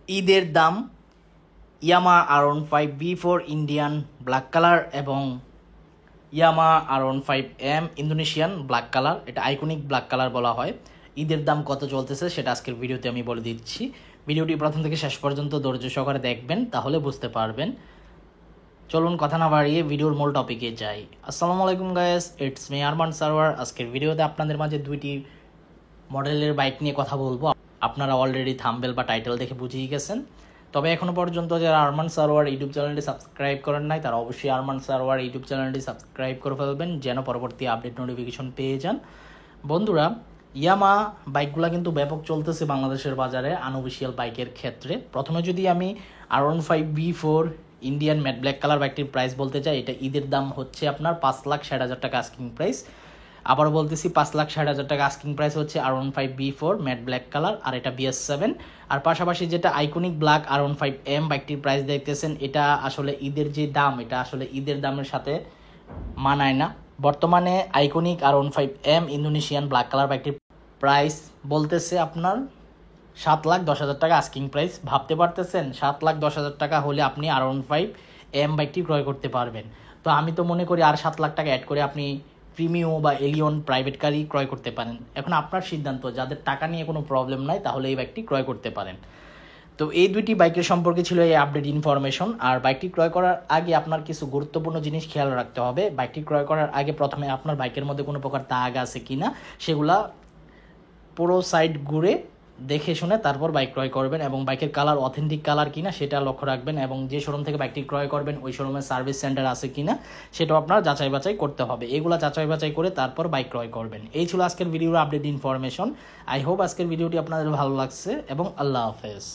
ঈদের দাম ইয়ামা R15B4 Indian black colour এবং ইয়ামা R15M ইন্দোনেশিয়ান ব্ল্যাক কালার, এটা আইকনিক ব্ল্যাক কালার বলা হয়। ঈদের দাম কত চলতেছে সেটা আজকের ভিডিওতে আমি বলে দিচ্ছি। ভিডিওটি প্রথম থেকে শেষ পর্যন্ত ধৈর্য সহকারে দেখবেন, তাহলে বুঝতে পারবেন। চলুন কথা না বাড়িয়ে ভিডিওর মূল টপিকে যাই। আসসালামু আলাইকুম guys, it's me Arman Sarwar. আজকের ভিডিওতে আপনাদের মাঝে দুইটি মডেলের বাইক নিয়ে কথা বলবো। আপনারা অলরেডি থাম্বনেল বা টাইটেল দেখে বুঝেই গেছেন। তবে এখনও পর্যন্ত যারা আরমান সারওয়ার ইউটিউব চ্যানেলটি সাবস্ক্রাইব করেন নাই, তারা অবশ্যই আরমান সারওয়ার ইউটিউব চ্যানেলটি সাবস্ক্রাইব করে ফেলবেন, যেন পরবর্তী আপডেট নোটিফিকেশন পেয়ে যান। বন্ধুরা, ইয়ামা বাইকগুলো কিন্তু ব্যাপক চলতেছে বাংলাদেশের বাজারে আনঅফিসিয়াল বাইকের ক্ষেত্রে। প্রথমে যদি আমি R15B4 Indian matte black colour বাইকটির প্রাইস বলতে চাই, এটা ঈদের দাম হচ্ছে আপনার 5,60,000 টাকা আস্কিং প্রাইস। আবারও বলতেছি, 5,60,000 টাকা আস্কিং প্রাইস হচ্ছে R15B4 ম্যাট ব্ল্যাক কালার, আর এটা BS7। আর পাশাপাশি যেটা আইকনিক ব্ল্যাক R15M বাইকটির প্রাইস দেখতেছেন, এটা আসলে ঈদের যে দাম, এটা আসলে ঈদের দামের সাথে মানায় না। বর্তমানে iconic R15M Indonesian black colour বাইকটির প্রাইস বলতেছে আপনার 7,10,000 টাকা আস্কিং প্রাইস। ভাবতে পারতেছেন, 7,10,000 টাকা হলে আপনি R15M বাইকটি ক্রয় করতে পারবেন। তো আমি তো মনে করি আর 7 লাখ টাকা অ্যাড করে আপনি প্রিমিও বা এলিয়ন প্রাইভেট কারই ক্রয় করতে পারেন। এখন আপনার সিদ্ধান্ত, যাদের টাকা নিয়ে কোনো প্রবলেম নাই তাহলে এই বাইকটি ক্রয় করতে পারেন। তো এই দুইটি বাইকের সম্পর্কে ছিল এই আপডেট ইনফরমেশন। আর বাইকটি ক্রয় করার আগে আপনার কিছু গুরুত্বপূর্ণ জিনিস খেয়াল রাখতে হবে। বাইকটি ক্রয় করার আগে প্রথমে আপনার বাইকের মধ্যে কোনো প্রকার দাগ আছে কিনা সেগুলা পুরো সাইড ঘুরে দেখে শুনে তারপর বাইক ক্রয় করবেন, এবং বাইকের কালার অথেন্টিক কালার কিনা সেটা লক্ষ্য রাখবেন, এবং যে শোরুম থেকে বাইকটি ক্রয় করবেন ওই শোরুমের সার্ভিস সেন্টার আছে কিনা সেটাও আপনার যাচাই বাছাই করতে হবে। এগুলো যাচাই বাছাই করে তারপর বাইক ক্রয় করবেন। এই ছিল আজকের ভিডিওর আপডেট ইনফরমেশন। আই হোপ আজকের ভিডিওটি আপনাদের ভালো লাগছে, এবং আল্লাহ হাফেজ।